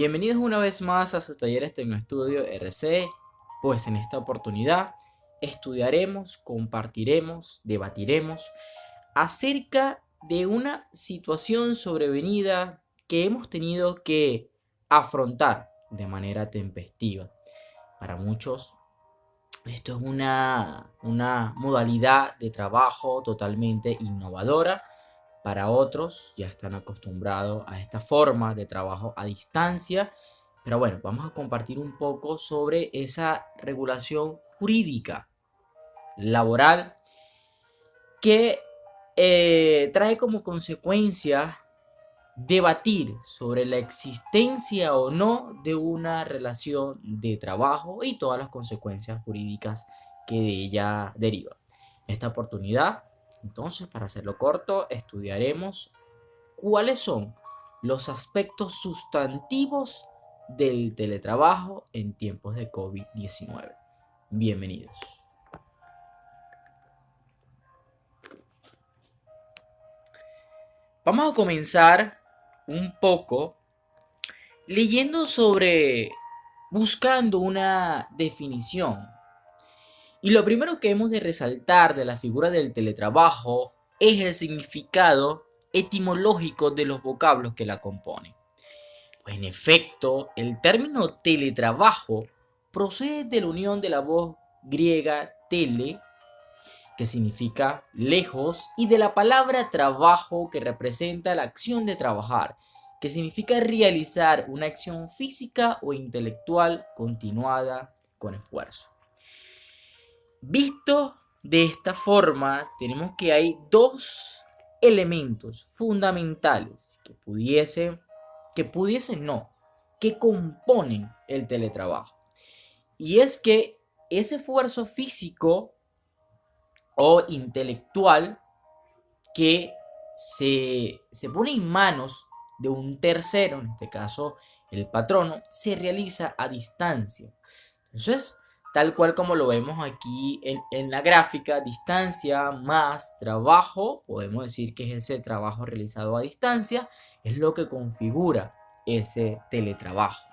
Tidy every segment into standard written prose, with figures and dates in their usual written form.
Bienvenidos una vez más a sus talleres Tecnoestudio RC. Pues en esta oportunidad estudiaremos, compartiremos, debatiremos acerca de una situación sobrevenida que hemos tenido que afrontar de manera tempestiva. Para muchos, esto es una modalidad de trabajo totalmente innovadora. Para otros ya están acostumbrados a esta forma de trabajo a distancia. Pero bueno, vamos a compartir un poco sobre esa regulación jurídica laboral que trae como consecuencia debatir sobre la existencia o no de una relación de trabajo y todas las consecuencias jurídicas que de ella derivan. En esta oportunidad, entonces, para hacerlo corto, estudiaremos cuáles son los aspectos sustantivos del teletrabajo en tiempos de COVID-19. Bienvenidos. Vamos a comenzar un poco leyendo buscando una definición. Y lo primero que hemos de resaltar de la figura del teletrabajo es el significado etimológico de los vocablos que la componen. Pues en efecto, el término teletrabajo procede de la unión de la voz griega tele, que significa lejos, y de la palabra trabajo, que representa la acción de trabajar, que significa realizar una acción física o intelectual continuada con esfuerzo. Visto de esta forma, tenemos que hay dos elementos fundamentales que componen el teletrabajo. Y es que ese esfuerzo físico o intelectual que se pone en manos de un tercero, en este caso el patrono, se realiza a distancia. Entonces, tal cual como lo vemos aquí en la gráfica, distancia más trabajo, podemos decir que es ese trabajo realizado a distancia, es lo que configura ese teletrabajo.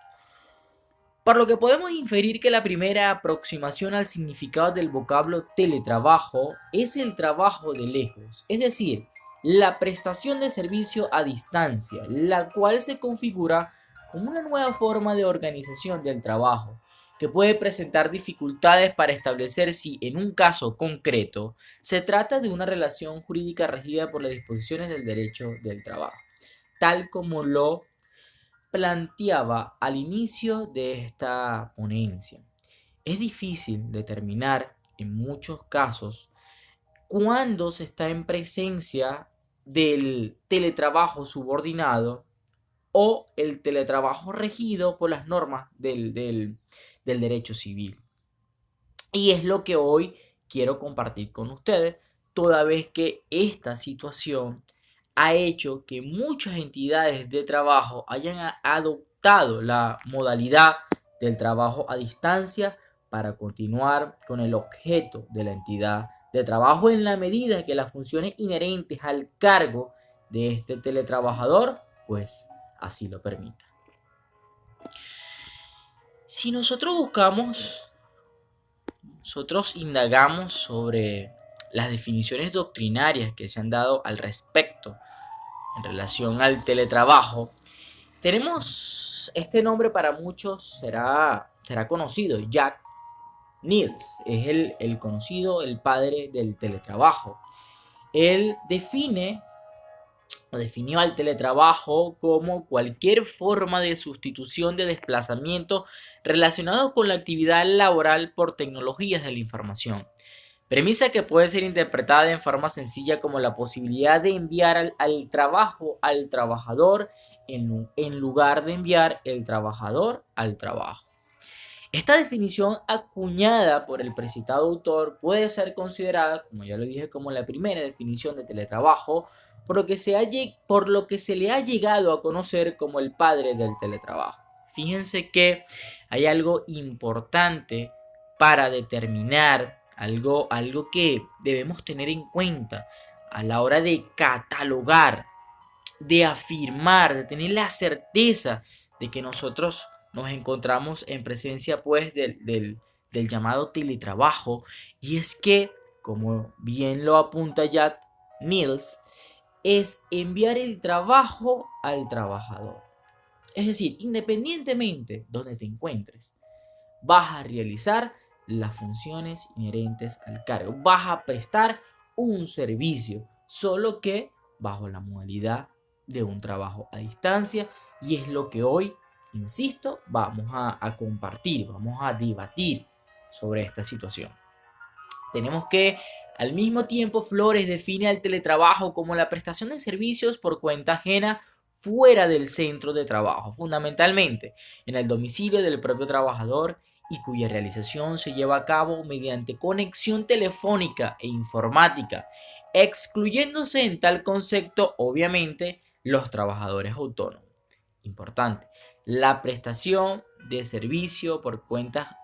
Por lo que podemos inferir que la primera aproximación al significado del vocablo teletrabajo es el trabajo de lejos, es decir, la prestación de servicio a distancia, la cual se configura como una nueva forma de organización del trabajo, que puede presentar dificultades para establecer si, en un caso concreto, se trata de una relación jurídica regida por las disposiciones del derecho del trabajo, tal como lo planteaba al inicio de esta ponencia. Es difícil determinar en muchos casos cuándo se está en presencia del teletrabajo subordinado o el teletrabajo regido por las normas del derecho civil. Y es lo que hoy quiero compartir con ustedes, toda vez que esta situación ha hecho que muchas entidades de trabajo hayan adoptado la modalidad del trabajo a distancia para continuar con el objeto de la entidad de trabajo en la medida que las funciones inherentes al cargo de este teletrabajador pues así lo permita. Si nosotros indagamos sobre las definiciones doctrinarias que se han dado al respecto en relación al teletrabajo, tenemos este nombre, para muchos será conocido, Jack Niels, es el conocido, el padre del teletrabajo. Él definió al teletrabajo como cualquier forma de sustitución de desplazamiento relacionado con la actividad laboral por tecnologías de la información. Premisa que puede ser interpretada en forma sencilla como la posibilidad de enviar al trabajo al trabajador en lugar de enviar el trabajador al trabajo. Esta definición acuñada por el precitado autor puede ser considerada, como ya lo dije, como la primera definición de teletrabajo, por lo que se le ha llegado a conocer como el padre del teletrabajo. Fíjense que hay algo importante para determinar, algo que debemos tener en cuenta a la hora de catalogar, de afirmar, de tener la certeza de que nosotros nos encontramos en presencia pues del llamado teletrabajo, y es que, como bien lo apunta Jack Mills, es enviar el trabajo al trabajador. Es decir, independientemente donde te encuentres, vas a realizar las funciones inherentes al cargo. Vas a prestar un servicio, solo que bajo la modalidad de un trabajo a distancia. Y es lo que hoy, insisto, vamos a compartir, vamos a debatir sobre esta situación. Tenemos que, al mismo tiempo, Flores define al teletrabajo como la prestación de servicios por cuenta ajena fuera del centro de trabajo, fundamentalmente en el domicilio del propio trabajador, y cuya realización se lleva a cabo mediante conexión telefónica e informática, excluyéndose en tal concepto, obviamente, los trabajadores autónomos. Importante, la prestación de servicio por cuenta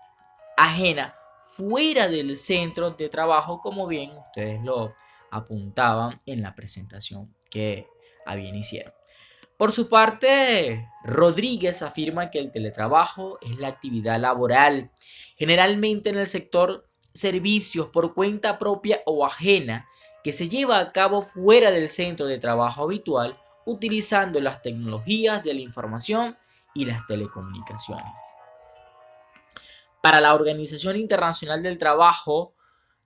ajena fuera del centro de trabajo, como bien ustedes lo apuntaban en la presentación que bien hicieron. Por su parte, Rodríguez afirma que el teletrabajo es la actividad laboral, generalmente en el sector servicios por cuenta propia o ajena, que se lleva a cabo fuera del centro de trabajo habitual, utilizando las tecnologías de la información y las telecomunicaciones. Para la Organización Internacional del Trabajo,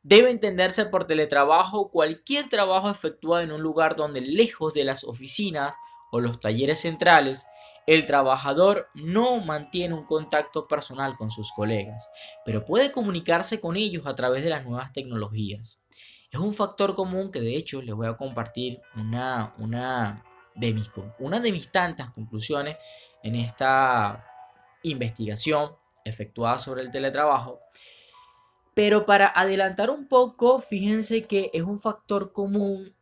debe entenderse por teletrabajo cualquier trabajo efectuado en un lugar donde, lejos de las oficinas o los talleres centrales, el trabajador no mantiene un contacto personal con sus colegas, pero puede comunicarse con ellos a través de las nuevas tecnologías. Es un factor común que, de hecho, les voy a compartir una de mis tantas conclusiones en esta investigación efectuada sobre el teletrabajo. Pero para adelantar un poco, fíjense que es un factor común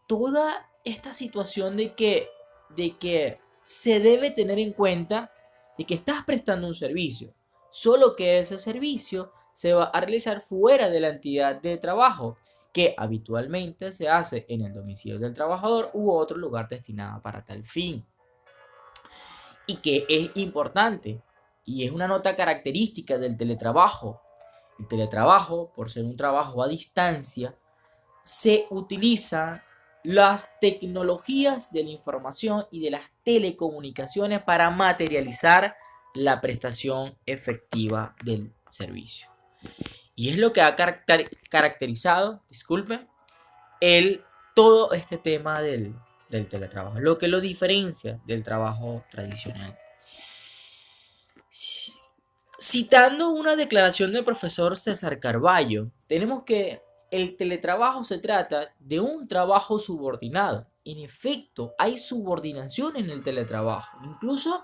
toda esta situación de que se debe tener en cuenta de que estás prestando un servicio, solo que ese servicio se va a realizar fuera de la entidad de trabajo, que habitualmente se hace en el domicilio del trabajador u otro lugar destinado para tal fin. Y que es importante, y es una nota característica del teletrabajo. El teletrabajo, por ser un trabajo a distancia, se utilizan las tecnologías de la información y de las telecomunicaciones para materializar la prestación efectiva del servicio. Y es lo que ha caracterizado, disculpen, todo este tema del teletrabajo, lo que lo diferencia del trabajo tradicional. Citando una declaración del profesor César Carballo, tenemos que el teletrabajo se trata de un trabajo subordinado. En efecto, hay subordinación en el teletrabajo. Incluso,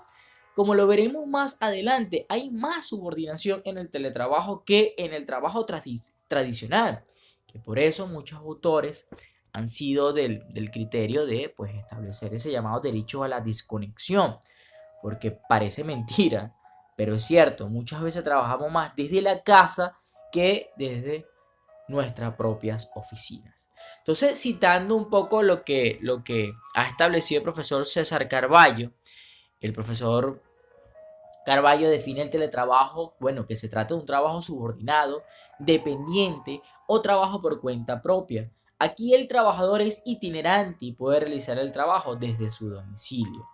como lo veremos más adelante, hay más subordinación en el teletrabajo que en el trabajo tradicional. Que por eso muchos autores han sido del criterio de pues, establecer ese llamado derecho a la desconexión. Porque parece mentira, pero es cierto, muchas veces trabajamos más desde la casa que desde nuestras propias oficinas. Entonces, citando un poco lo que ha establecido el profesor César Carballo, el profesor Carballo define el teletrabajo, bueno, que se trata de un trabajo subordinado, dependiente o trabajo por cuenta propia. Aquí el trabajador es itinerante y puede realizar el trabajo desde su domicilio.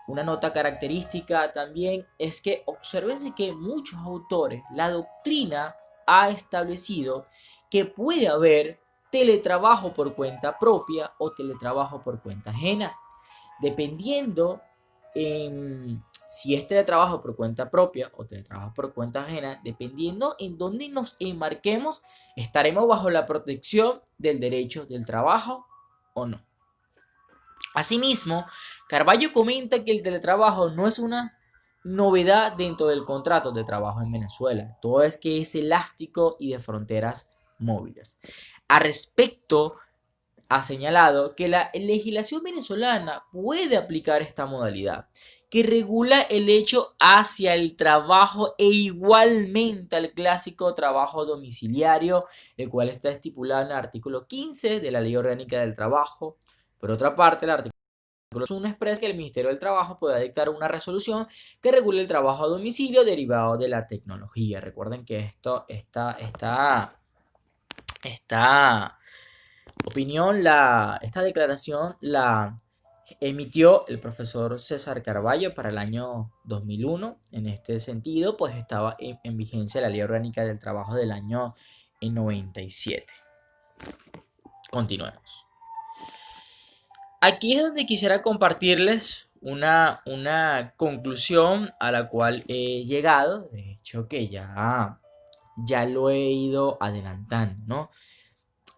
Una nota característica también es que observen que muchos autores, la doctrina ha establecido que puede haber teletrabajo por cuenta propia o teletrabajo por cuenta ajena, dependiendo si es teletrabajo por cuenta propia o teletrabajo por cuenta ajena, dependiendo en dónde nos enmarquemos, estaremos bajo la protección del derecho del trabajo o no. Asimismo, Carballo comenta que el teletrabajo no es una novedad dentro del contrato de trabajo en Venezuela, todo es que es elástico y de fronteras móviles. A respecto, ha señalado que la legislación venezolana puede aplicar esta modalidad, que regula el hecho hacia el trabajo e igualmente al clásico trabajo domiciliario, el cual está estipulado en el artículo 15 de la Ley Orgánica del Trabajo. Por otra parte, el artículo uno expresa que el Ministerio del Trabajo pueda dictar una resolución que regule el trabajo a domicilio derivado de la tecnología. Recuerden que esta opinión, esta declaración la emitió el profesor César Carballo para el año 2001. En este sentido, pues estaba en vigencia la Ley Orgánica del Trabajo del año 97. Continuemos. Aquí es donde quisiera compartirles una conclusión a la cual he llegado, de hecho que ya lo he ido adelantando, ¿no?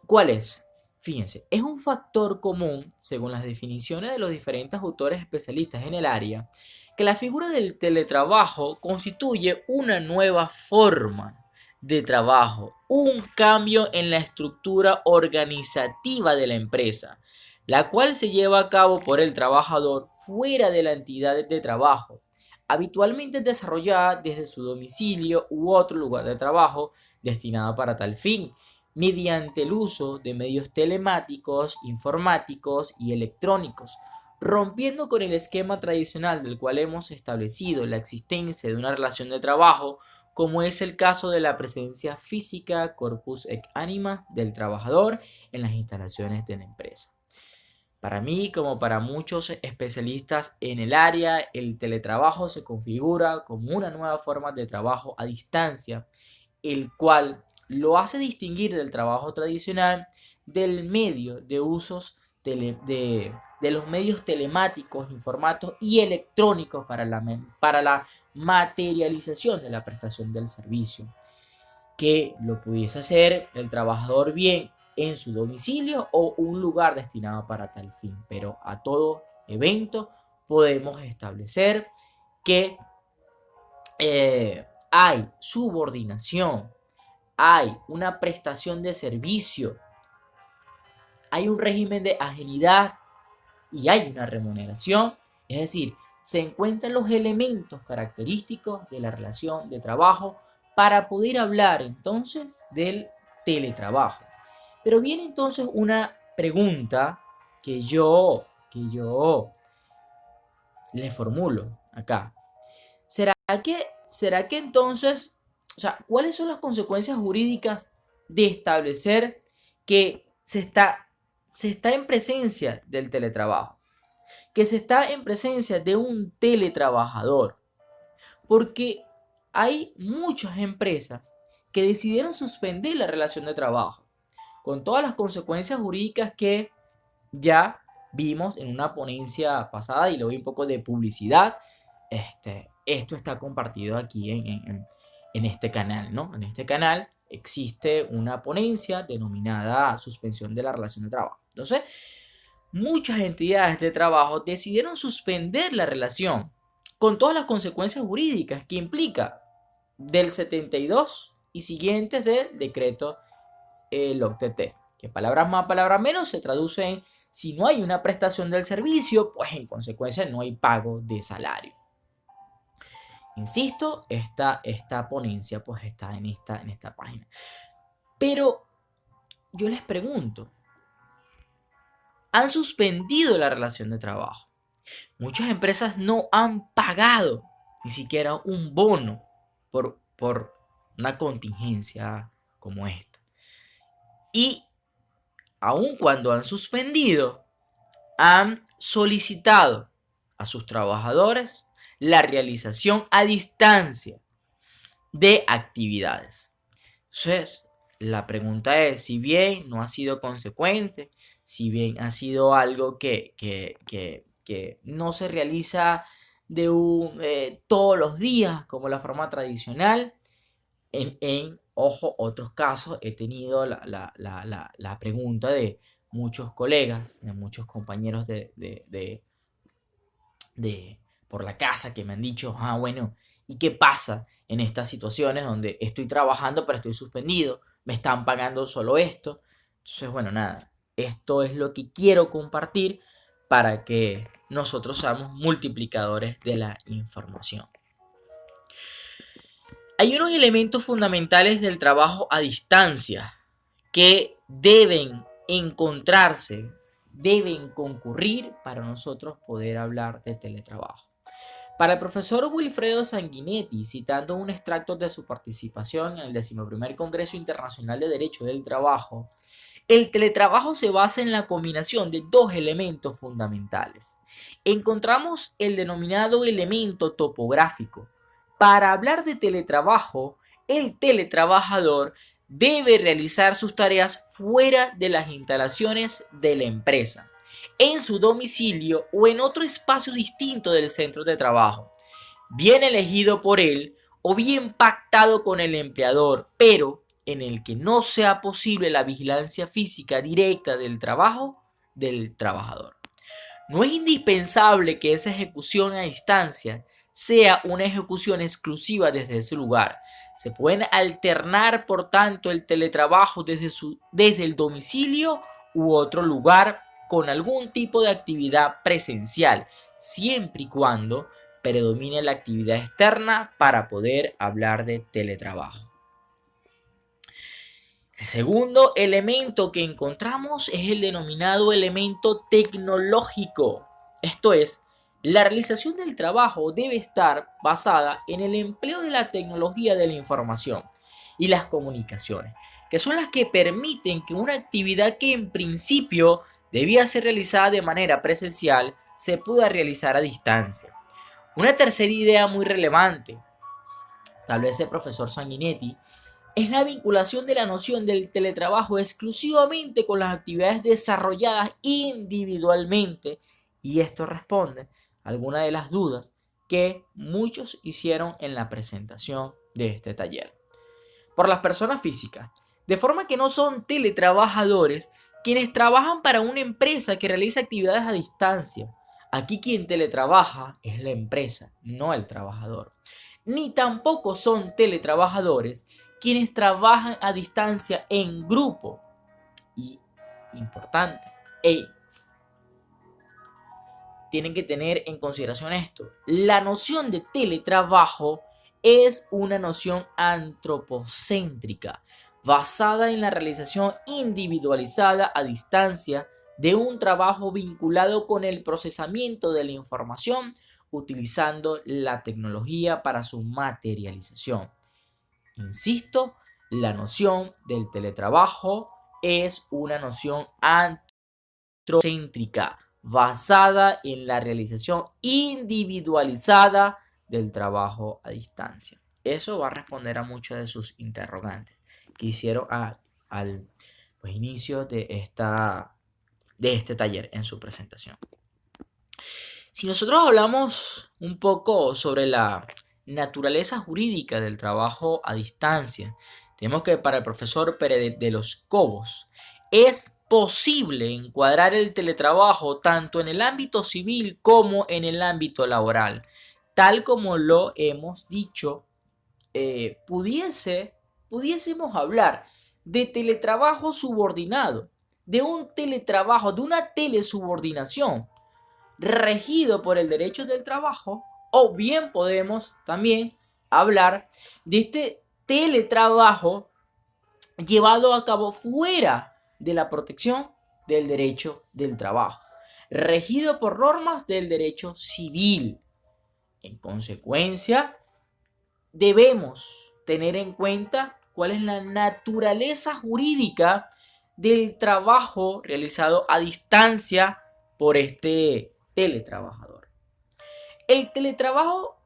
¿Cuál es? Fíjense, es un factor común, según las definiciones de los diferentes autores especialistas en el área, que la figura del teletrabajo constituye una nueva forma de trabajo, un cambio en la estructura organizativa de la empresa, la cual se lleva a cabo por el trabajador fuera de la entidad de trabajo, habitualmente desarrollada desde su domicilio u otro lugar de trabajo destinado para tal fin mediante el uso de medios telemáticos, informáticos y electrónicos, rompiendo con el esquema tradicional del cual hemos establecido la existencia de una relación de trabajo, como es el caso de la presencia física corpus et anima del trabajador en las instalaciones de la empresa. Para mí, como para muchos especialistas en el área, el teletrabajo se configura como una nueva forma de trabajo a distancia, el cual lo hace distinguir del trabajo tradicional del medio de usos de los medios telemáticos, informáticos y electrónicos para la materialización de la prestación del servicio, que lo pudiese hacer el trabajador bien en su domicilio o un lugar destinado para tal fin. Pero a todo evento podemos establecer que hay subordinación, hay una prestación de servicio, hay un régimen de ajenidad y hay una remuneración. Es decir, se encuentran los elementos característicos de la relación de trabajo para poder hablar entonces del teletrabajo. Pero viene entonces una pregunta que yo le formulo acá. ¿Será que entonces, o sea, cuáles son las consecuencias jurídicas de establecer que se está en presencia del teletrabajo? Que se está en presencia de un teletrabajador. Porque hay muchas empresas que decidieron suspender la relación de trabajo, con todas las consecuencias jurídicas que ya vimos en una ponencia pasada y le doy un poco de publicidad. Esto está compartido aquí en este canal, ¿no? En este canal existe una ponencia denominada suspensión de la relación de trabajo. Entonces, muchas entidades de trabajo decidieron suspender la relación con todas las consecuencias jurídicas que implica del 72 y siguientes del decreto LOCTT, que palabras más, palabras menos se traduce en si no hay una prestación del servicio, pues en consecuencia no hay pago de salario. Insisto, esta ponencia pues está en esta página. Pero yo les pregunto, han suspendido la relación de trabajo. Muchas empresas no han pagado ni siquiera un bono por una contingencia como esta. Y aun cuando han suspendido, han solicitado a sus trabajadores la realización a distancia de actividades. Entonces, la pregunta es, si bien no ha sido consecuente, si bien ha sido algo que no se realiza todos los días como la forma tradicional, ojo, otros casos he tenido la pregunta de muchos colegas, de muchos compañeros por la casa que me han dicho, bueno, ¿y qué pasa en estas situaciones donde estoy trabajando pero estoy suspendido? Me están pagando solo esto. Entonces, bueno, nada, esto es lo que quiero compartir para que nosotros seamos multiplicadores de la información. Hay unos elementos fundamentales del trabajo a distancia que deben encontrarse deben concurrir para nosotros poder hablar de teletrabajo. Para el profesor Wilfredo Sanguinetti, citando un extracto de su participación en el 11º Congreso Internacional de Derecho del Trabajo, el teletrabajo se basa en la combinación de dos elementos fundamentales. Encontramos el denominado elemento topográfico. Para hablar de teletrabajo, el teletrabajador debe realizar sus tareas fuera de las instalaciones de la empresa, en su domicilio o en otro espacio distinto del centro de trabajo, bien elegido por él o bien pactado con el empleador, pero en el que no sea posible la vigilancia física directa del trabajo del trabajador. No es indispensable que esa ejecución a distancia sea una ejecución exclusiva desde ese lugar. Se pueden alternar, por tanto, el teletrabajo desde el domicilio u otro lugar con algún tipo de actividad presencial, siempre y cuando predomine la actividad externa para poder hablar de teletrabajo. El segundo elemento que encontramos es el denominado elemento tecnológico. Esto es, la realización del trabajo debe estar basada en el empleo de la tecnología de la información y las comunicaciones, que son las que permiten que una actividad que en principio debía ser realizada de manera presencial se pueda realizar a distancia. Una tercera idea muy relevante, tal vez el profesor Sanguinetti, es la vinculación de la noción del teletrabajo exclusivamente con las actividades desarrolladas individualmente, y esto responde a algunas de las dudas que muchos hicieron en la presentación de este taller. Por las personas físicas, de forma que no son teletrabajadores quienes trabajan para una empresa que realiza actividades a distancia. Aquí quien teletrabaja es la empresa, no el trabajador. Ni tampoco son teletrabajadores quienes trabajan a distancia en grupo. Y importante, tienen que tener en consideración esto. La noción de teletrabajo es una noción antropocéntrica, basada en la realización individualizada a distancia de un trabajo vinculado con el procesamiento de la información utilizando la tecnología para su materialización. Insisto, la noción del teletrabajo es una noción antropocéntrica basada en la realización individualizada del trabajo a distancia. Eso va a responder a muchos de sus interrogantes que hicieron al inicio de este taller en su presentación. Si nosotros hablamos un poco sobre la naturaleza jurídica del trabajo a distancia, tenemos que para el profesor Pérez de los Cobos es posible encuadrar el teletrabajo tanto en el ámbito civil como en el ámbito laboral. Tal como lo hemos dicho, pudiésemos hablar de teletrabajo subordinado, de un teletrabajo, de una telesubordinación regido por el derecho del trabajo, o bien podemos también hablar de este teletrabajo llevado a cabo fuera de la protección del derecho del trabajo, regido por normas del derecho civil. En consecuencia, debemos tener en cuenta cuál es la naturaleza jurídica del trabajo realizado a distancia por este teletrabajador. El teletrabajo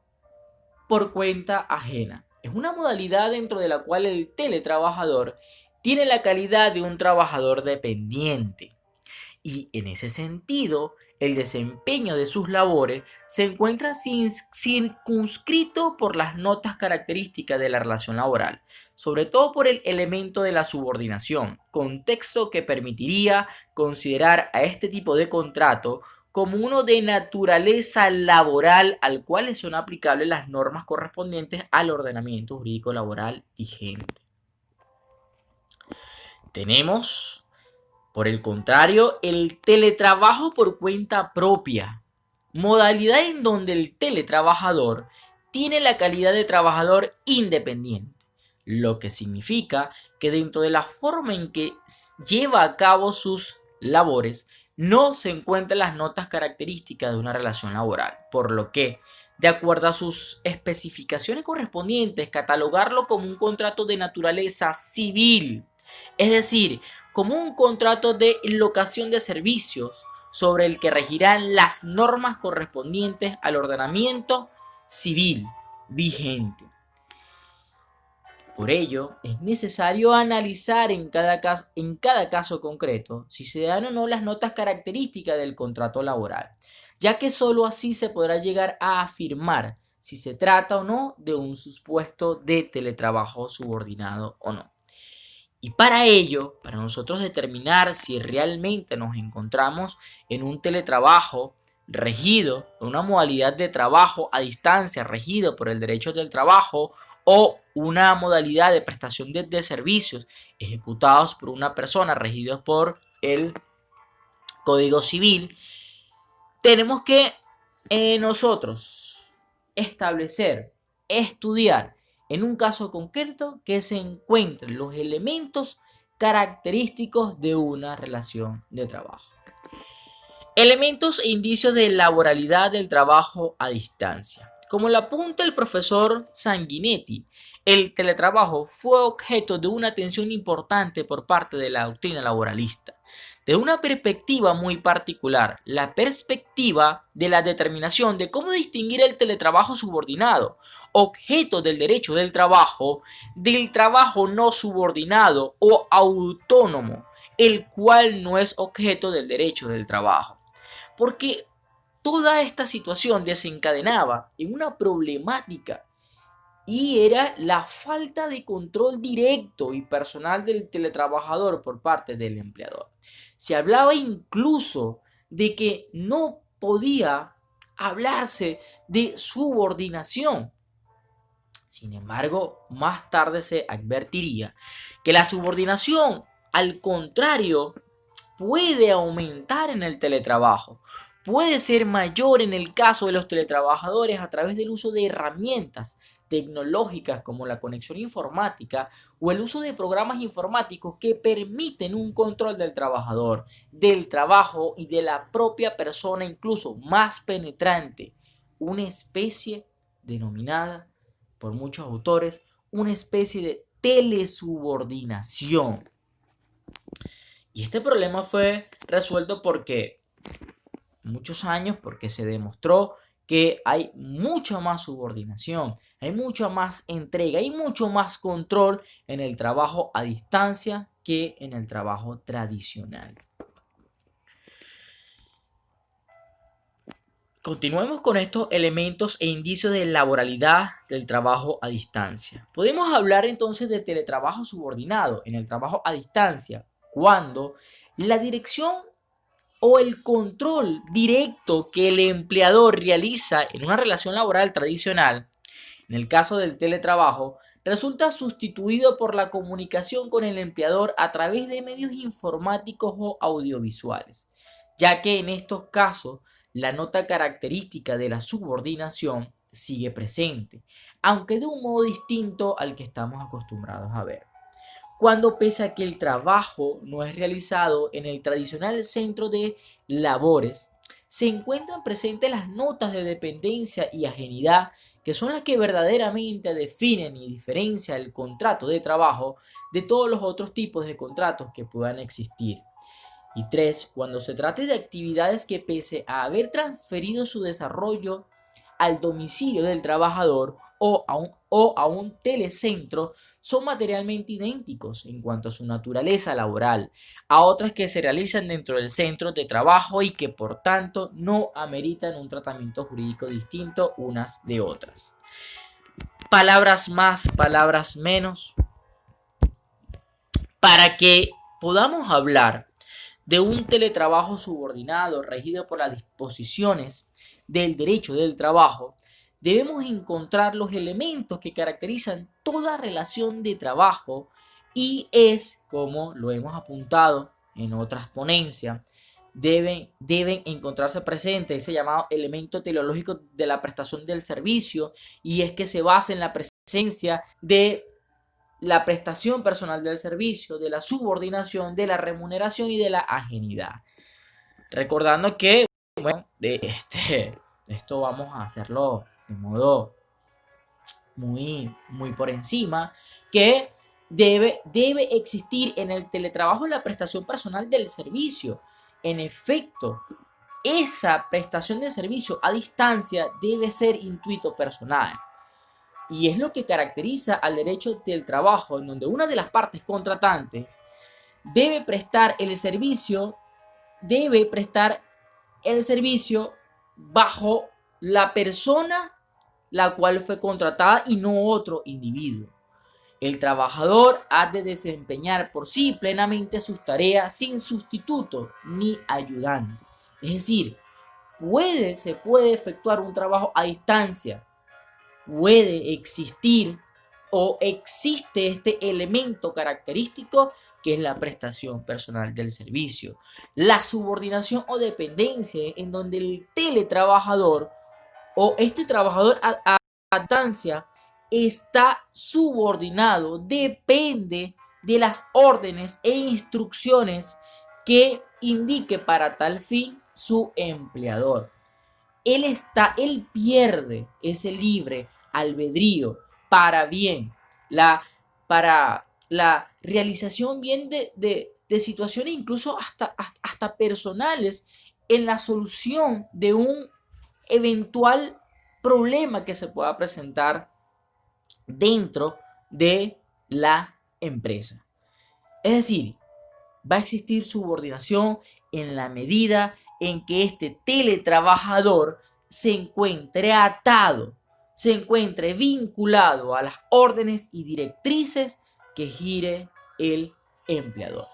por cuenta ajena es una modalidad dentro de la cual el teletrabajador tiene la calidad de un trabajador dependiente y en ese sentido el desempeño de sus labores se encuentra circunscrito por las notas características de la relación laboral, sobre todo por el elemento de la subordinación, contexto que permitiría considerar a este tipo de contrato como uno de naturaleza laboral al cual son aplicables las normas correspondientes al ordenamiento jurídico laboral vigente. Tenemos, por el contrario, el teletrabajo por cuenta propia, modalidad en donde el teletrabajador tiene la calidad de trabajador independiente, lo que significa que dentro de la forma en que lleva a cabo sus labores, no se encuentran las notas características de una relación laboral, por lo que, de acuerdo a sus especificaciones correspondientes, catalogarlo como un contrato de naturaleza civil, es decir, como un contrato de locación de servicios sobre el que regirán las normas correspondientes al ordenamiento civil vigente. Por ello, es necesario analizar en cada caso concreto si se dan o no las notas características del contrato laboral, ya que sólo así se podrá llegar a afirmar si se trata o no de un supuesto de teletrabajo subordinado o no. Y para ello, para nosotros determinar si realmente nos encontramos en un teletrabajo regido, una modalidad de trabajo a distancia regido por el derecho del trabajo o una modalidad de prestación de servicios ejecutados por una persona regidos por el Código Civil, tenemos que nosotros establecer, estudiar en un caso concreto que se encuentren los elementos característicos de una relación de trabajo. Elementos e indicios de laboralidad del trabajo a distancia. Como lo apunta el profesor Sanguinetti, el teletrabajo fue objeto de una atención importante por parte de la doctrina laboralista, de una perspectiva muy particular, la perspectiva de la determinación de cómo distinguir el teletrabajo subordinado, objeto del derecho del trabajo no subordinado o autónomo, el cual no es objeto del derecho del trabajo. Porque toda esta situación desencadenaba en una problemática y era la falta de control directo y personal del teletrabajador por parte del empleador. Se hablaba incluso de que no podía hablarse de subordinación. Sin embargo, más tarde se advertiría que la subordinación, al contrario, puede aumentar en el teletrabajo. Puede ser mayor en el caso de los teletrabajadores a través del uso de herramientas tecnológicas como la conexión informática o el uso de programas informáticos que permiten un control del trabajador, del trabajo y de la propia persona, incluso más penetrante, una especie denominada por muchos autores una especie de telesubordinación. Y este problema fue resuelto porque muchos años, porque se demostró que hay mucha más subordinación, hay mucha más entrega, hay mucho más control en el trabajo a distancia que en el trabajo tradicional. Continuemos con estos elementos e indicios de laboralidad del trabajo a distancia. Podemos hablar entonces de teletrabajo subordinado en el trabajo a distancia, cuando la dirección o el control directo que el empleador realiza en una relación laboral tradicional, en el caso del teletrabajo, resulta sustituido por la comunicación con el empleador a través de medios informáticos o audiovisuales, ya que en estos casos la nota característica de la subordinación sigue presente, aunque de un modo distinto al que estamos acostumbrados a ver. Cuando pese a que el trabajo no es realizado en el tradicional centro de labores, se encuentran presentes las notas de dependencia y ajenidad que son las que verdaderamente definen y diferencian el contrato de trabajo de todos los otros tipos de contratos que puedan existir. Y tres, cuando se trate de actividades que pese a haber transferido su desarrollo al domicilio del trabajador o a un telecentro, son materialmente idénticos en cuanto a su naturaleza laboral a otras que se realizan dentro del centro de trabajo y que por tanto no ameritan un tratamiento jurídico distinto unas de otras. Palabras más, palabras menos, para que podamos hablar de un teletrabajo subordinado regido por las disposiciones del derecho del trabajo, debemos encontrar los elementos que caracterizan toda relación de trabajo y es, como lo hemos apuntado en otras ponencias, deben encontrarse presentes ese llamado elemento teleológico de la prestación del servicio, y es que se basa en la presencia de la prestación personal del servicio, de la subordinación, de la remuneración y de la ajenidad. Recordando que, bueno, esto vamos a hacerlo de modo muy por encima, que debe existir en el teletrabajo la prestación personal del servicio. En efecto, esa prestación de servicio a distancia debe ser intuito personal. Y es lo que caracteriza al derecho del trabajo, en donde una de las partes contratantes debe prestar el servicio, debe prestar el servicio bajo la persona la cual fue contratada y no otro individuo. El trabajador ha de desempeñar por sí plenamente sus tareas sin sustituto ni ayudante. Es decir, se puede efectuar un trabajo a distancia, puede existir o existe este elemento característico que es la prestación personal del servicio. La subordinación o dependencia en donde el teletrabajador o este trabajador a distancia está subordinado, depende de las órdenes e instrucciones que indique para tal fin su empleador. Él pierde ese libre albedrío para bien, para la realización bien de situaciones incluso hasta personales en la solución de un eventual problema que se pueda presentar dentro de la empresa. Es decir, va a existir subordinación en la medida en que este teletrabajador se encuentre atado, se encuentre vinculado a las órdenes y directrices que gire el empleador.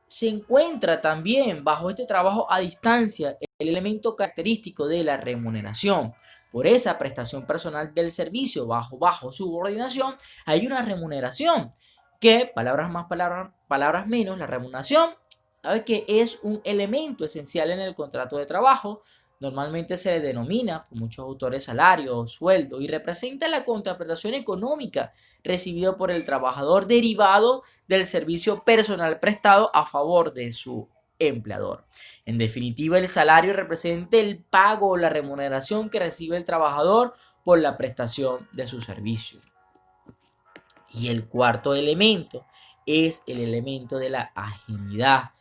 Se encuentra también bajo este trabajo a distancia el elemento característico de la remuneración. Por esa prestación personal del servicio bajo subordinación hay una remuneración que, palabras más, palabras menos, la remuneración, sabe que es un elemento esencial en el contrato de trabajo. Normalmente se le denomina por muchos autores salario o sueldo y representa la contraprestación económica recibida por el trabajador derivado del servicio personal prestado a favor de su empleador. En definitiva, el salario representa el pago o la remuneración que recibe el trabajador por la prestación de su servicio. Y el cuarto elemento es el elemento de la ajenidad.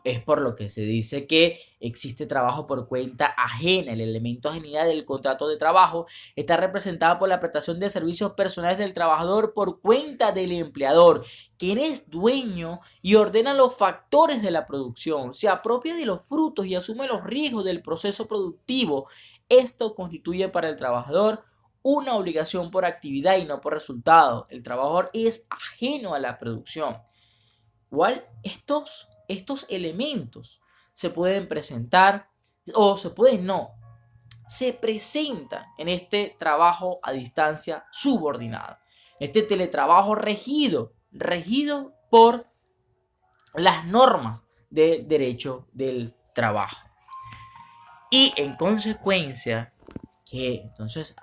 Es por lo que se dice que existe trabajo por cuenta ajena. El elemento ajenidad del contrato de trabajo está representado por la prestación de servicios personales del trabajador por cuenta del empleador, quien es dueño y ordena los factores de la producción, se apropia de los frutos y asume los riesgos del proceso productivo. Esto constituye para el trabajador una obligación por actividad y no por resultado. El trabajador es ajeno a la producción. Igual estos elementos se pueden presentar o se presentan en este trabajo a distancia subordinado, este teletrabajo regido por las normas del derecho del trabajo. Y en consecuencia, que entonces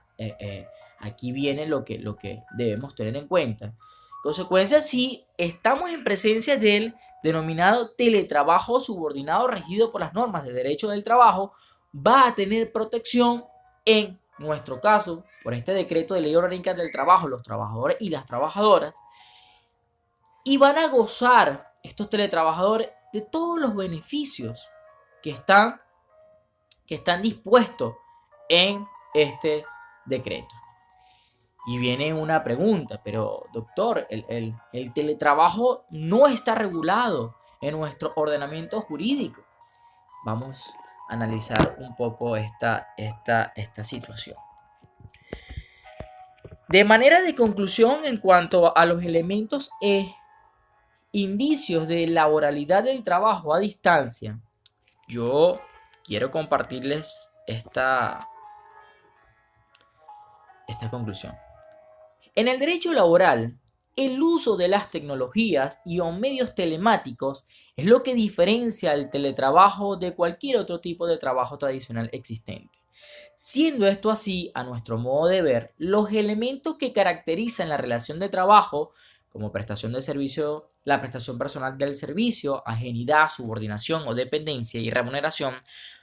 aquí viene lo que debemos tener en cuenta. En consecuencia, si estamos en presencia del denominado teletrabajo subordinado regido por las normas de derecho del trabajo, va a tener protección en nuestro caso por este decreto de ley orgánica del trabajo, los trabajadores y las trabajadoras, y van a gozar estos teletrabajadores de todos los beneficios que están dispuestos en este decreto. Y viene una pregunta, pero doctor, el teletrabajo no está regulado en nuestro ordenamiento jurídico. Vamos a analizar un poco esta situación. De manera de conclusión, en cuanto a los elementos e indicios de laboralidad del trabajo a distancia, yo quiero compartirles esta conclusión. En el derecho laboral, el uso de las tecnologías y o medios telemáticos es lo que diferencia el teletrabajo de cualquier otro tipo de trabajo tradicional existente. Siendo esto así, a nuestro modo de ver, los elementos que caracterizan la relación de trabajo como prestación de servicio, la prestación personal del servicio, ajenidad, subordinación o dependencia y remuneración,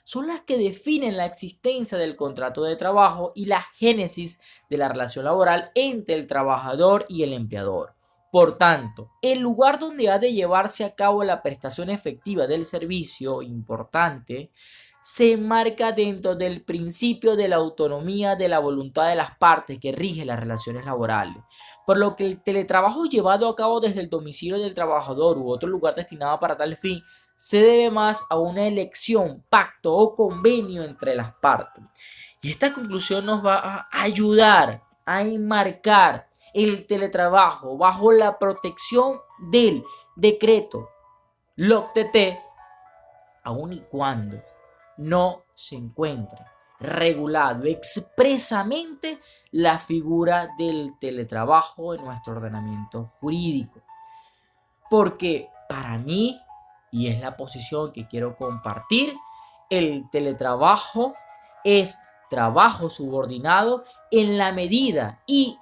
son las que definen la existencia del contrato de trabajo y la génesis de la relación laboral entre el trabajador y el empleador. Por tanto, el lugar donde ha de llevarse a cabo la prestación efectiva del servicio, importante, se enmarca dentro del principio de la autonomía de la voluntad de las partes que rige las relaciones laborales, por lo que el teletrabajo llevado a cabo desde el domicilio del trabajador u otro lugar destinado para tal fin se debe más a una elección, pacto o convenio entre las partes. Y esta conclusión nos va a ayudar a enmarcar el teletrabajo bajo la protección del decreto LOCTT, aun y cuando no se encuentra regulado expresamente la figura del teletrabajo en nuestro ordenamiento jurídico. Porque para mí, y es la posición que quiero compartir, el teletrabajo es trabajo subordinado en la medida y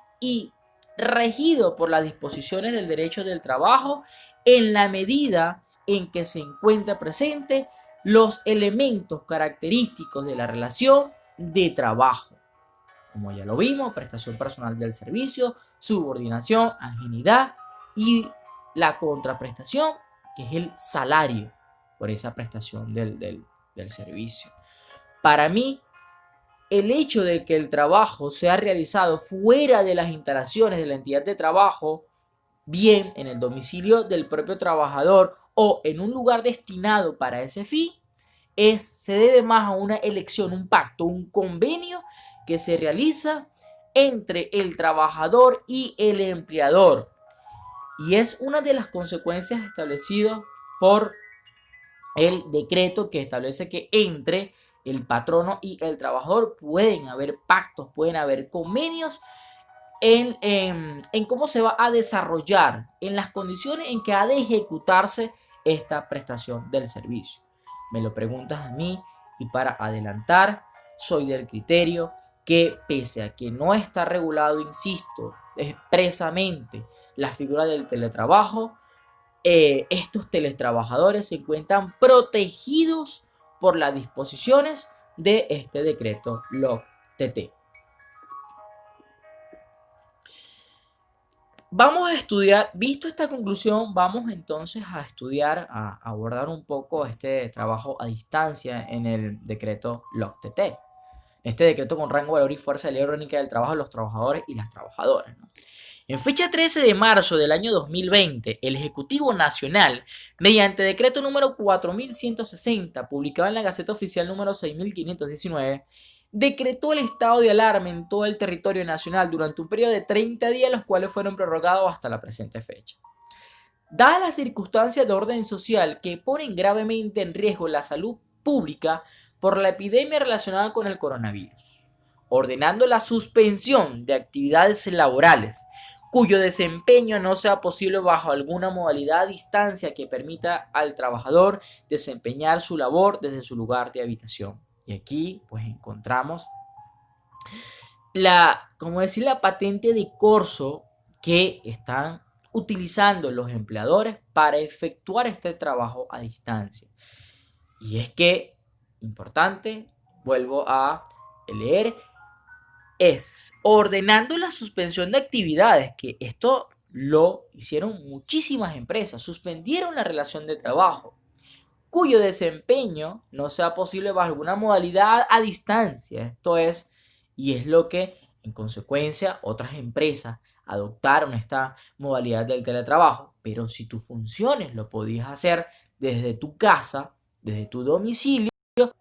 regido por las disposiciones del derecho del trabajo en la medida en que se encuentra presente los elementos característicos de la relación de trabajo. Como ya lo vimos, prestación personal del servicio, subordinación, ajenidad y la contraprestación, que es el salario por esa prestación del servicio. Para mí, el hecho de que el trabajo sea realizado fuera de las instalaciones de la entidad de trabajo, bien en el domicilio del propio trabajador o en un lugar destinado para ese fin, se debe más a una elección, un pacto, un convenio que se realiza entre el trabajador y el empleador. Y es una de las consecuencias establecidas por el decreto que establece que entre el patrono y el trabajador pueden haber pactos, pueden haber convenios en cómo se va a desarrollar, en las condiciones en que ha de ejecutarse esta prestación del servicio. Me lo preguntas a mí y para adelantar, soy del criterio que pese a que no está regulado, insisto, expresamente la figura del teletrabajo, estos teletrabajadores se encuentran protegidos por las disposiciones de este decreto LOCTT. Vamos a estudiar, visto esta conclusión, vamos entonces a estudiar, a abordar un poco este trabajo a distancia en el decreto LOCTT. Este decreto con rango, valor y fuerza de ley orgánica del trabajo de los trabajadores y las trabajadoras, ¿no? En fecha 13 de marzo del año 2020, el Ejecutivo Nacional, mediante decreto número 4160, publicado en la Gaceta Oficial número 6519, decretó el estado de alarma en todo el territorio nacional durante un periodo de 30 días, los cuales fueron prorrogados hasta la presente fecha. Dadas las circunstancias de orden social que ponen gravemente en riesgo la salud pública por la epidemia relacionada con el coronavirus, ordenando la suspensión de actividades laborales cuyo desempeño no sea posible bajo alguna modalidad a distancia que permita al trabajador desempeñar su labor desde su lugar de habitación. Y aquí pues encontramos la patente de corso que están utilizando los empleadores para efectuar este trabajo a distancia. Y es que, importante, vuelvo a leer, es ordenando la suspensión de actividades, que esto lo hicieron muchísimas empresas, suspendieron la relación de trabajo, cuyo desempeño no sea posible bajo alguna modalidad a distancia. Esto es, y es lo que en consecuencia otras empresas adoptaron esta modalidad del teletrabajo. Pero si tus funciones lo podías hacer desde tu casa, desde tu domicilio,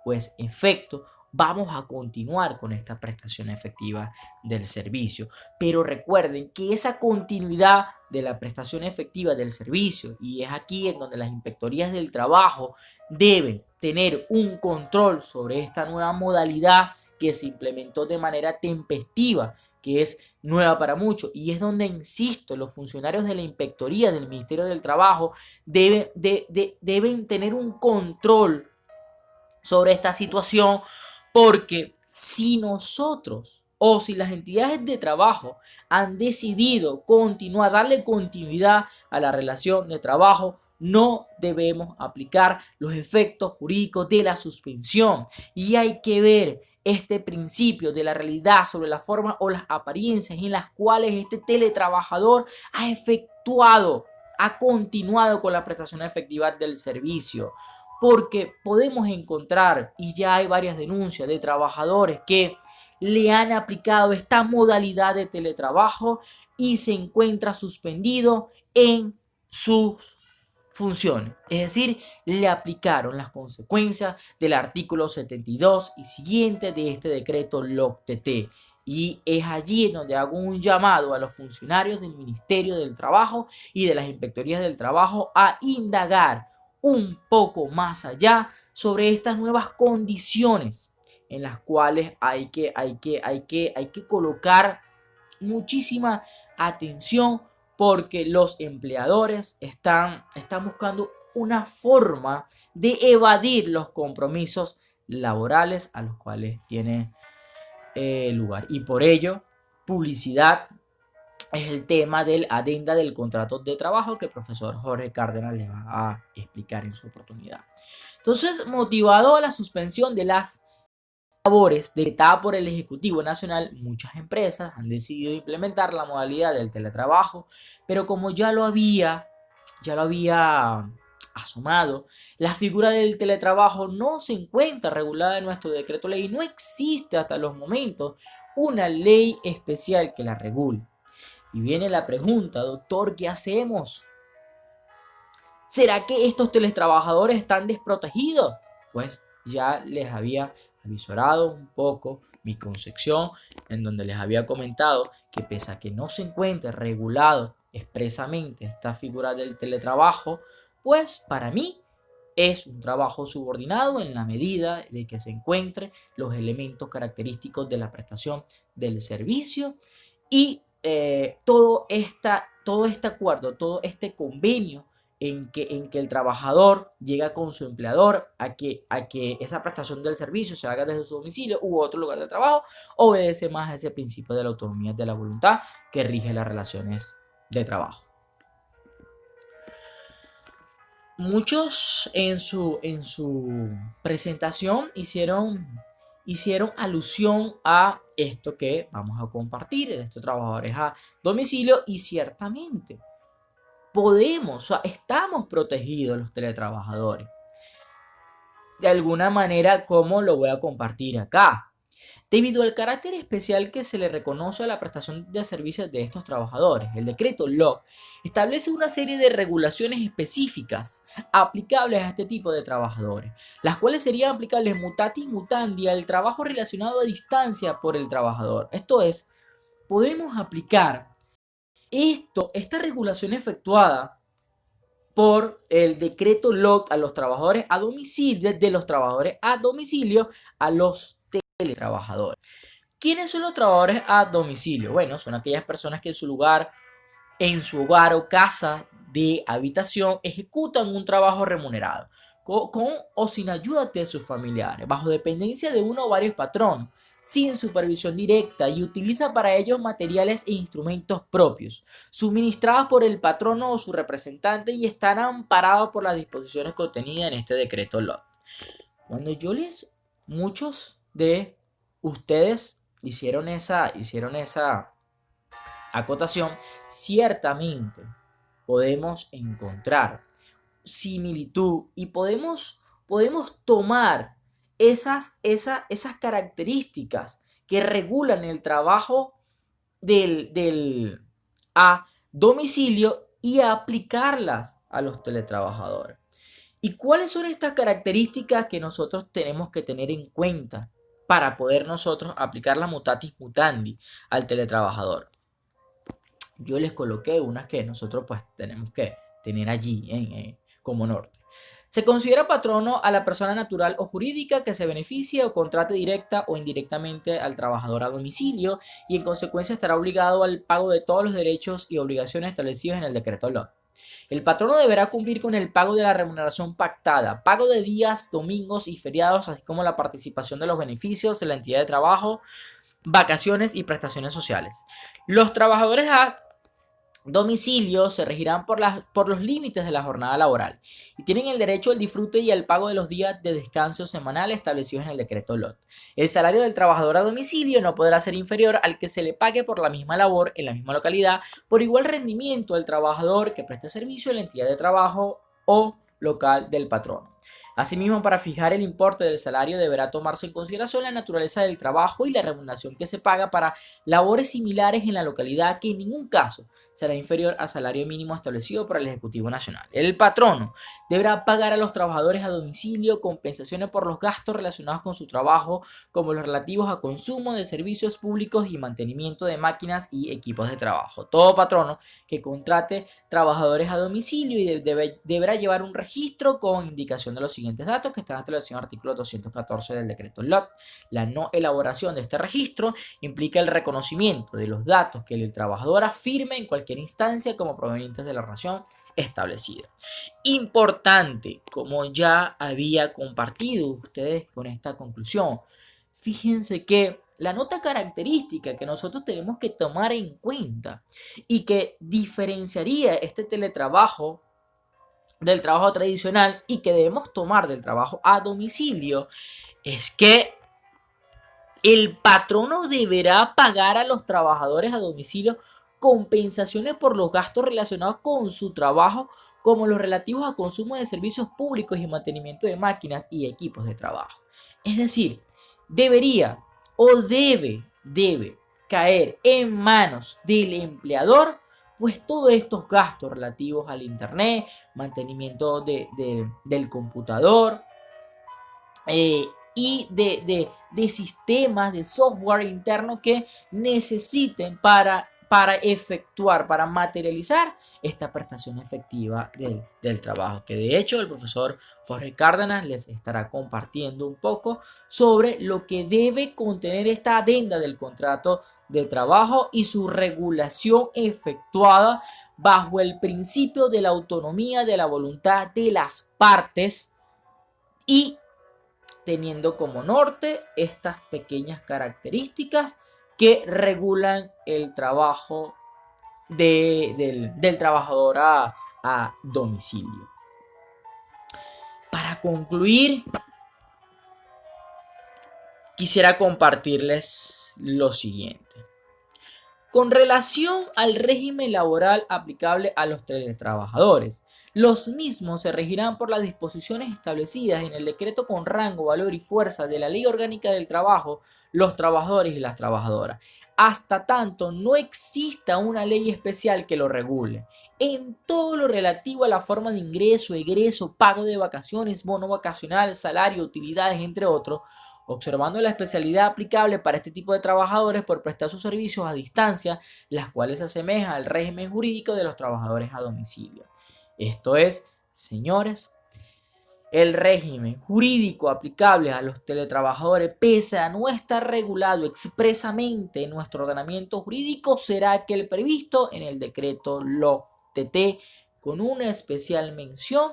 pues en efecto vamos a continuar con esta prestación efectiva del servicio. Pero recuerden que esa continuidad de la prestación efectiva del servicio, y es aquí en donde las inspectorías del trabajo deben tener un control sobre esta nueva modalidad que se implementó de manera tempestiva, que es nueva para muchos, y es donde, insisto, los funcionarios de la inspectoría del Ministerio del Trabajo deben tener un control sobre esta situación, porque si nosotros o si las entidades de trabajo han decidido darle continuidad a la relación de trabajo, no debemos aplicar los efectos jurídicos de la suspensión. Y hay que ver este principio de la realidad sobre la forma o las apariencias en las cuales este teletrabajador ha continuado con la prestación efectiva del servicio. Porque podemos encontrar, y ya hay varias denuncias de trabajadores que le han aplicado esta modalidad de teletrabajo y se encuentra suspendido en sus funciones. Es decir, le aplicaron las consecuencias del artículo 72 y siguiente de este decreto LOC-TT. Y es allí en donde hago un llamado a los funcionarios del Ministerio del Trabajo y de las inspectorías del trabajo a indagar un poco más allá sobre estas nuevas condiciones en las cuales hay que colocar muchísima atención, porque los empleadores están buscando una forma de evadir los compromisos laborales a los cuales tiene lugar. Y por ello, publicidad es el tema del adenda del contrato de trabajo que el profesor Jorge Cárdenas le va a explicar en su oportunidad. Entonces, motivado a la suspensión de las labores decretada por el Ejecutivo Nacional, muchas empresas han decidido implementar la modalidad del teletrabajo, pero como ya lo había asomado, la figura del teletrabajo no se encuentra regulada en nuestro decreto ley, no existe hasta los momentos una ley especial que la regule. Y viene la pregunta, doctor, ¿qué hacemos? ¿Será que estos teletrabajadores están desprotegidos? Pues ya les había avisorado un poco mi concepción, en donde les había comentado que pese a que no se encuentre regulado expresamente esta figura del teletrabajo, pues para mí es un trabajo subordinado en la medida de que se encuentren los elementos característicos de la prestación del servicio y todo este acuerdo, todo este convenio en que el trabajador llega con su empleador a que esa prestación del servicio se haga desde su domicilio u otro lugar de trabajo, obedece más a ese principio de la autonomía de la voluntad que rige las relaciones de trabajo. Muchos en su presentación hicieron alusión a esto que vamos a compartir, de estos trabajadores a domicilio, y ciertamente estamos protegidos los teletrabajadores. De alguna manera, como lo voy a compartir acá. Debido al carácter especial que se le reconoce a la prestación de servicios de estos trabajadores, el decreto LOC establece una serie de regulaciones específicas aplicables a este tipo de trabajadores, las cuales serían aplicables mutatis mutandi al trabajo relacionado a distancia por el trabajador. Esto es, podemos aplicar esta regulación efectuada por el decreto LOC a los trabajadores a domicilio, de los trabajadores a domicilio a los teletrabajadores. ¿Quiénes son los trabajadores a domicilio? Bueno, son aquellas personas que en su hogar o casa de habitación ejecutan un trabajo remunerado, con o sin ayuda de sus familiares, bajo dependencia de uno o varios patronos, sin supervisión directa, y utiliza para ellos materiales e instrumentos propios, suministrados por el patrono o su representante, y están amparados por las disposiciones contenidas en este decreto LOC. Muchos de ustedes hicieron esa acotación, ciertamente podemos encontrar similitud y podemos tomar esas características que regulan el trabajo a domicilio y aplicarlas a los teletrabajadores. ¿Y cuáles son estas características que nosotros tenemos que tener en cuenta para poder nosotros aplicar la mutatis mutandi al teletrabajador? Yo les coloqué unas que nosotros pues tenemos que tener allí como norte. Se considera patrono a la persona natural o jurídica que se beneficie o contrate directa o indirectamente al trabajador a domicilio, y en consecuencia estará obligado al pago de todos los derechos y obligaciones establecidos en el decreto LOC. El patrono deberá cumplir con el pago de la remuneración pactada, pago de días, domingos y feriados, así como la participación de los beneficios en la entidad de trabajo vacaciones y prestaciones sociales. Los trabajadores a domicilio se regirán por los límites de la jornada laboral y tienen el derecho al disfrute y al pago de los días de descanso semanal establecidos en el decreto LOT. El salario del trabajador a domicilio no podrá ser inferior al que se le pague por la misma labor en la misma localidad por igual rendimiento al trabajador que preste servicio en la entidad de trabajo o local del patrono. Asimismo, para fijar el importe del salario deberá tomarse en consideración la naturaleza del trabajo y la remuneración que se paga para labores similares en la localidad, que en ningún caso será inferior al salario mínimo establecido por el Ejecutivo Nacional. El patrono deberá pagar a los trabajadores a domicilio compensaciones por los gastos relacionados con su trabajo, como los relativos a consumo de servicios públicos y mantenimiento de máquinas y equipos de trabajo. Todo patrono que contrate trabajadores a domicilio y deberá llevar un registro con indicación de los siguientes datos que están establecidos en el artículo 214 del decreto LOT. La no elaboración de este registro implica el reconocimiento de los datos que el trabajador afirme en cualquier instancia como provenientes de la relación establecida. Importante, como ya había compartido ustedes con esta conclusión, fíjense que la nota característica que nosotros tenemos que tomar en cuenta y que diferenciaría este teletrabajo del trabajo tradicional y que debemos tomar del trabajo a domicilio es que el patrono deberá pagar a los trabajadores a domicilio compensaciones por los gastos relacionados con su trabajo, como los relativos a consumo de servicios públicos y mantenimiento de máquinas y equipos de trabajo. Es decir, debería o debe caer en manos del empleador pues todos estos gastos relativos al internet, mantenimiento del computador, y de sistemas, de software interno que necesiten para efectuar, para materializar esta prestación efectiva del trabajo. Que de hecho el profesor Jorge Cárdenas les estará compartiendo un poco sobre lo que debe contener esta adenda del contrato de trabajo y su regulación efectuada bajo el principio de la autonomía de la voluntad de las partes y teniendo como norte estas pequeñas características que regulan el trabajo del trabajador a domicilio. Para concluir, quisiera compartirles lo siguiente. Con relación al régimen laboral aplicable a los teletrabajadores, los mismos se regirán por las disposiciones establecidas en el decreto con rango, valor y fuerza de la Ley Orgánica del Trabajo, los trabajadores y las trabajadoras, hasta tanto no exista una ley especial que lo regule. En todo lo relativo a la forma de ingreso, egreso, pago de vacaciones, bono vacacional, salario, utilidades, entre otros, observando la especialidad aplicable para este tipo de trabajadores por prestar sus servicios a distancia, las cuales se asemejan al régimen jurídico de los trabajadores a domicilio. Esto es, señores, el régimen jurídico aplicable a los teletrabajadores, pese a no estar regulado expresamente en nuestro ordenamiento jurídico, será aquel previsto en el decreto LOC-TT, con una especial mención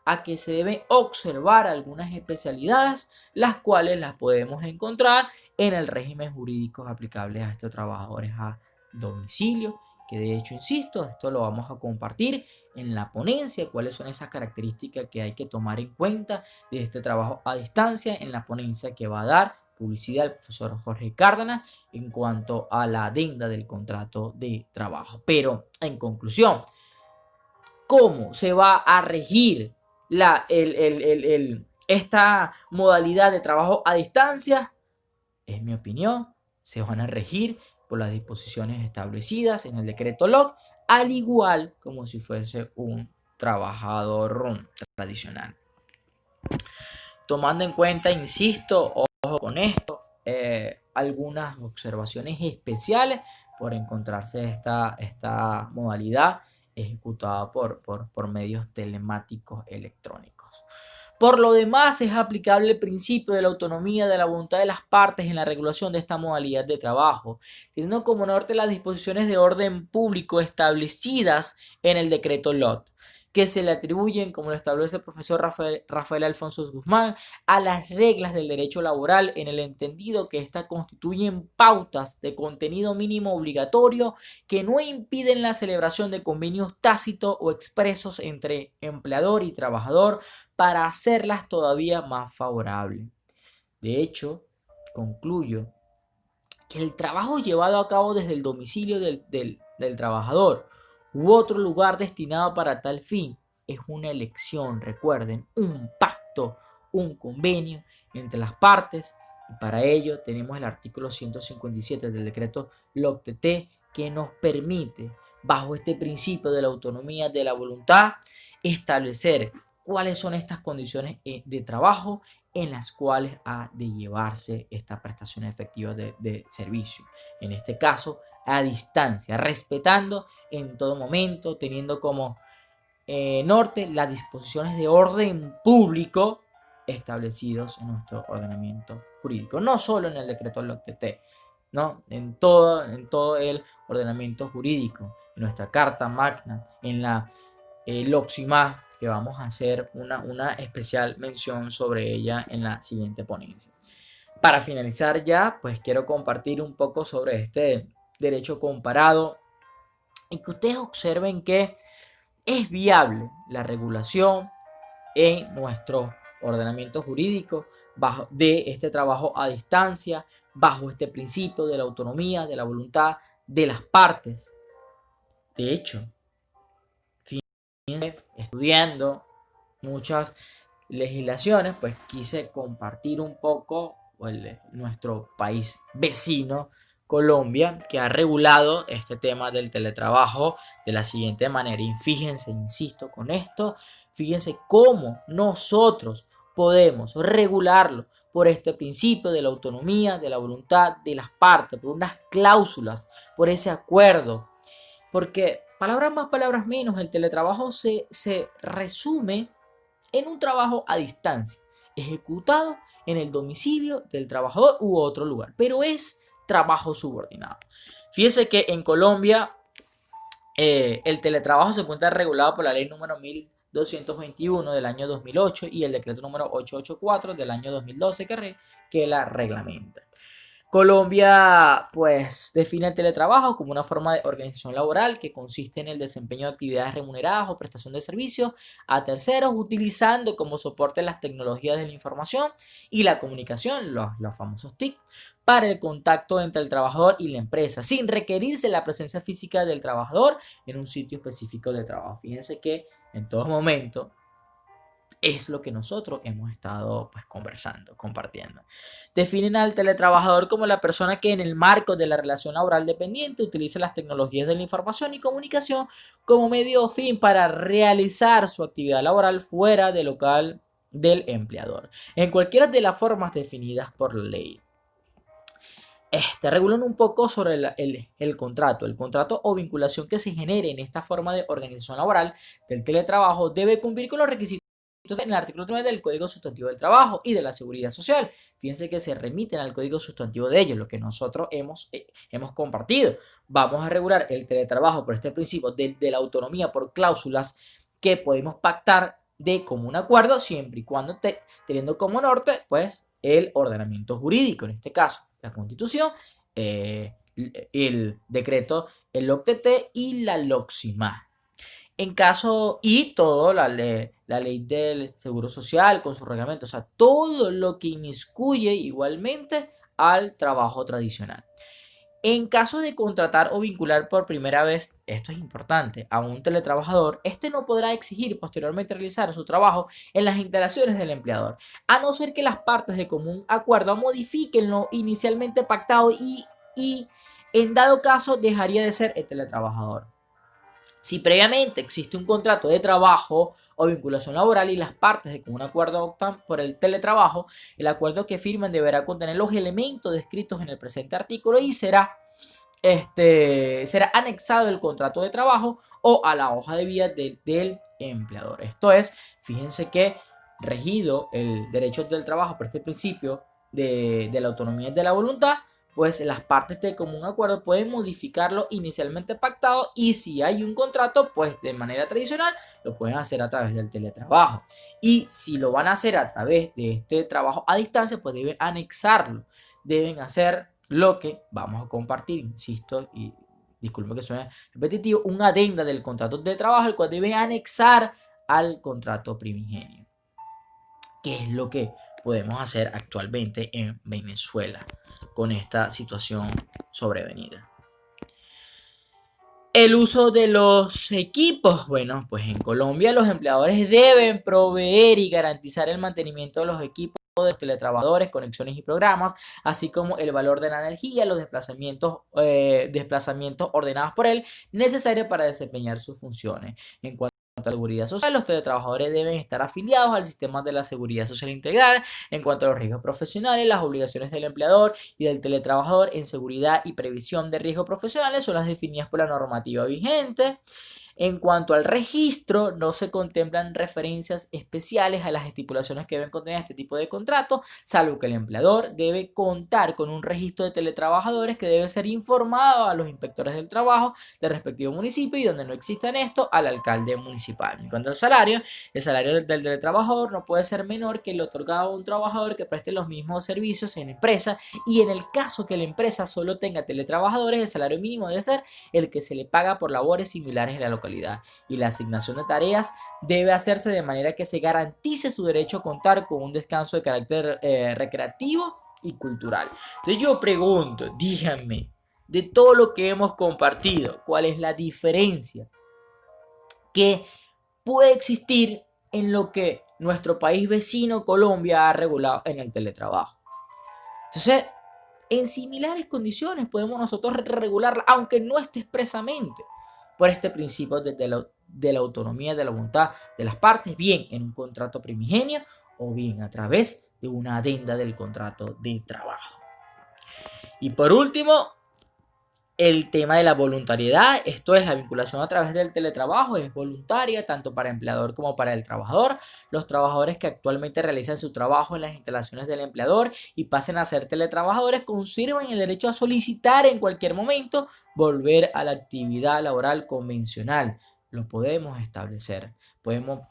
a que se deben observar algunas especialidades, las cuales las podemos encontrar en el régimen jurídico aplicable a estos trabajadores a domicilio, que de hecho, insisto, esto lo vamos a compartir en la ponencia, cuáles son esas características que hay que tomar en cuenta de este trabajo a distancia en la ponencia que va a dar publicidad el profesor Jorge Cárdenas en cuanto a la adenda del contrato de trabajo. Pero, en conclusión, ¿cómo se va a regir esta modalidad de trabajo a distancia? Es mi opinión, se van a regir por las disposiciones establecidas en el decreto LOC, al igual como si fuese un trabajador tradicional. Tomando en cuenta, insisto, ojo con esto, algunas observaciones especiales por encontrarse esta modalidad ejecutada por medios telemáticos electrónicos. Por lo demás, es aplicable el principio de la autonomía de la voluntad de las partes en la regulación de esta modalidad de trabajo, teniendo como norte las disposiciones de orden público establecidas en el decreto LOT. que se le atribuyen, como lo establece el profesor Rafael Alfonso Guzmán, a las reglas del derecho laboral, en el entendido que éstas constituyen pautas de contenido mínimo obligatorio que no impiden la celebración de convenios tácitos o expresos entre empleador y trabajador para hacerlas todavía más favorables. De hecho, concluyo que el trabajo llevado a cabo desde el domicilio del trabajador u otro lugar destinado para tal fin es una elección, recuerden, un pacto, un convenio entre las partes, y para ello tenemos el artículo 157 del decreto LOCTT, que nos permite, bajo este principio de la autonomía de la voluntad, establecer cuáles son estas condiciones de trabajo en las cuales ha de llevarse esta prestación efectiva de servicio. En este caso, a distancia, respetando en todo momento, teniendo como norte las disposiciones de orden público establecidos en nuestro ordenamiento jurídico, no solo en el decreto LOCTT, ¿no? En todo el ordenamiento jurídico, en nuestra Carta Magna, en la LOCSIMA, que vamos a hacer una especial mención sobre ella en la siguiente ponencia. Para finalizar ya, pues quiero compartir un poco sobre este derecho comparado y que ustedes observen que es viable la regulación en nuestro ordenamiento jurídico de este trabajo a distancia, bajo este principio de la autonomía, de la voluntad de las partes. De hecho, estudiando muchas legislaciones, pues quise compartir un poco nuestro país vecino, Colombia, que ha regulado este tema del teletrabajo de la siguiente manera. Y fíjense, insisto con esto, fíjense cómo nosotros podemos regularlo por este principio de la autonomía, de la voluntad de las partes, por unas cláusulas, por ese acuerdo. Porque, palabras más, palabras menos, el teletrabajo se resume en un trabajo a distancia, ejecutado en el domicilio del trabajador u otro lugar, pero es trabajo subordinado. Fíjense que en Colombia el teletrabajo se encuentra regulado por la ley número 1221 del año 2008 y el decreto número 884 del año 2012 que la reglamenta. Colombia, pues, define el teletrabajo como una forma de organización laboral que consiste en el desempeño de actividades remuneradas o prestación de servicios a terceros, utilizando como soporte las tecnologías de la información y la comunicación, los famosos TIC, para el contacto entre el trabajador y la empresa, sin requerirse la presencia física del trabajador en un sitio específico de trabajo. Fíjense que en todo momento es lo que nosotros hemos estado pues conversando, compartiendo. Definen al teletrabajador como la persona que en el marco de la relación laboral dependiente utiliza las tecnologías de la información y comunicación como medio o fin para realizar su actividad laboral fuera del local del empleador, en cualquiera de las formas definidas por la ley. Regulan un poco sobre el contrato o vinculación que se genere en esta forma de organización laboral del teletrabajo debe cumplir con los requisitos en el artículo 9 del Código Sustantivo del Trabajo y de la Seguridad Social. Fíjense que se remiten al Código Sustantivo de ellos, lo que nosotros hemos compartido. Vamos a regular el teletrabajo por este principio de la autonomía por cláusulas que podemos pactar de común acuerdo siempre y cuando teniendo como norte pues el ordenamiento jurídico, en este caso la Constitución, el decreto, el LOCTT y la LOCSIMA. En caso, y todo, la ley del Seguro Social con su reglamento, o sea, todo lo que inmiscuye igualmente al trabajo tradicional. En caso de contratar o vincular por primera vez, esto es importante, a un teletrabajador, este no podrá exigir posteriormente realizar su trabajo en las instalaciones del empleador, a no ser que las partes de común acuerdo modifiquen lo inicialmente pactado y en dado caso dejaría de ser el teletrabajador. Si previamente existe un contrato de trabajo o vinculación laboral y las partes de común acuerdo optan por el teletrabajo, el acuerdo que firmen deberá contener los elementos descritos en el presente artículo y será anexado el contrato de trabajo o a la hoja de vida del empleador. Esto es, fíjense que regido el derecho del trabajo por este principio de la autonomía y de la voluntad, pues las partes de común acuerdo pueden modificar lo inicialmente pactado, y si hay un contrato, pues de manera tradicional lo pueden hacer a través del teletrabajo. Y si lo van a hacer a través de este trabajo a distancia, pues deben anexarlo, deben hacer lo que vamos a compartir, insisto, y disculpe que suene repetitivo, un adenda del contrato de trabajo, el cual deben anexar al contrato primigenio, que es lo que podemos hacer actualmente en Venezuela con esta situación sobrevenida. El uso de los equipos. Bueno, pues en Colombia los empleadores deben proveer y garantizar el mantenimiento de los equipos de los teletrabajadores, conexiones y programas, así como el valor de la energía, los desplazamientos ordenados por él, necesarios para desempeñar sus funciones. En cuanto a la seguridad social, los teletrabajadores deben estar afiliados al sistema de la seguridad social integral. En cuanto a los riesgos profesionales, las obligaciones del empleador y del teletrabajador en seguridad y previsión de riesgos profesionales son las definidas por la normativa vigente. En cuanto al registro, no se contemplan referencias especiales a las estipulaciones que deben contener este tipo de contrato, salvo que el empleador debe contar con un registro de teletrabajadores que debe ser informado a los inspectores del trabajo del respectivo municipio, y donde no existan esto, al alcalde municipal. En cuanto al salario, el salario del teletrabajador no puede ser menor que el otorgado a un trabajador que preste los mismos servicios en empresa, y en el caso que la empresa solo tenga teletrabajadores, el salario mínimo debe ser el que se le paga por labores similares en la localidad, y la asignación de tareas debe hacerse de manera que se garantice su derecho a contar con un descanso de carácter recreativo y cultural. Entonces yo pregunto, díganme, de todo lo que hemos compartido, ¿cuál es la diferencia que puede existir en lo que nuestro país vecino Colombia ha regulado en el teletrabajo? Entonces, en similares condiciones podemos nosotros regularla, aunque no esté expresamente, por este principio de la autonomía, de la voluntad de las partes, bien en un contrato primigenio o bien a través de una adenda del contrato de trabajo. Y por último, el tema de la voluntariedad, esto es la vinculación a través del teletrabajo, es voluntaria tanto para el empleador como para el trabajador. Los trabajadores que actualmente realizan su trabajo en las instalaciones del empleador y pasen a ser teletrabajadores conservan el derecho a solicitar en cualquier momento volver a la actividad laboral convencional. Lo podemos establecer. Podemos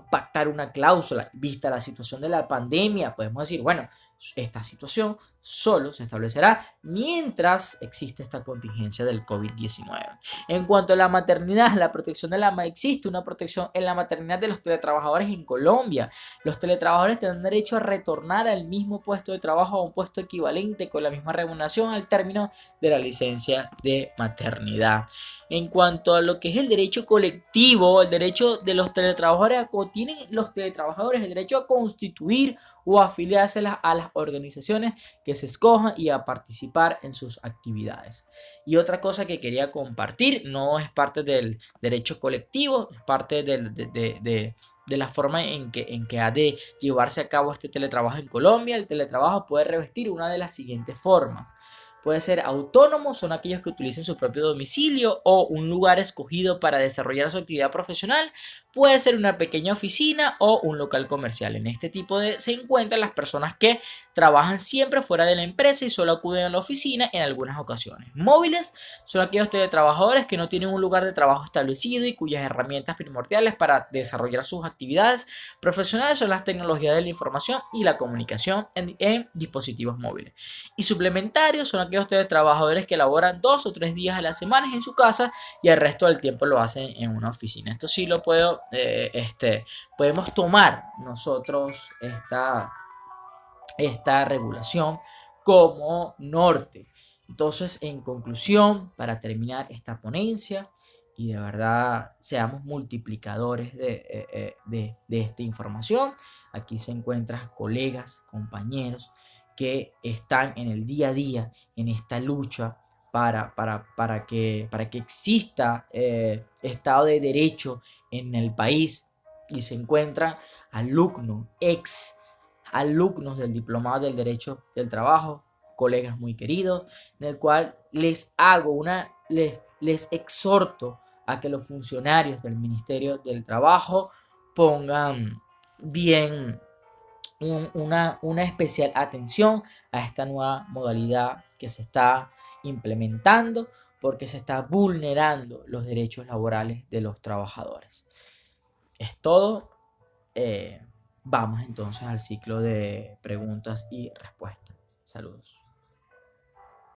pactar una cláusula vista la situación de la pandemia. Podemos decir, bueno, esta situación solo se establecerá mientras existe esta contingencia del COVID-19. En cuanto a la maternidad, la protección de existe una protección en la maternidad de los teletrabajadores en Colombia. Los teletrabajadores tendrán derecho a retornar al mismo puesto de trabajo, a un puesto equivalente con la misma remuneración al término de la licencia de maternidad. En cuanto a lo que es el derecho colectivo, el derecho de los teletrabajadores, tienen los teletrabajadores el derecho a constituir o afiliarse a las organizaciones que se escojan y a participar en sus actividades. Y otra cosa que quería compartir, no es parte del derecho colectivo, es parte de la forma en que ha de llevarse a cabo este teletrabajo en Colombia. El teletrabajo puede revestir una de las siguientes formas. Puede ser autónomo, son aquellos que utilicen su propio domicilio o un lugar escogido para desarrollar su actividad profesional. Puede ser una pequeña oficina o un local comercial. En este tipo se encuentran las personas que trabajan siempre fuera de la empresa y solo acuden a la oficina en algunas ocasiones. Móviles son aquellos teletrabajadores que no tienen un lugar de trabajo establecido y cuyas herramientas primordiales para desarrollar sus actividades profesionales son las tecnologías de la información y la comunicación en dispositivos móviles. Y suplementarios son aquellos trabajadores que laboran 2 o 3 días a la semana en su casa y el resto del tiempo lo hacen en una oficina. Esto sí lo podemos tomar nosotros esta regulación como norte. Entonces, en conclusión, para terminar esta ponencia, y de verdad seamos multiplicadores de esta información, aquí se encuentran colegas, compañeros que están en el día a día en esta lucha para que exista Estado de Derecho en el país, y se encuentran alumnos del Diplomado del Derecho del Trabajo, colegas muy queridos, en el cual les exhorto a que los funcionarios del Ministerio del Trabajo pongan bien una especial atención a esta nueva modalidad que se está implementando porque se está vulnerando los derechos laborales de los trabajadores. Es todo. Vamos entonces al ciclo de preguntas y respuestas. Saludos.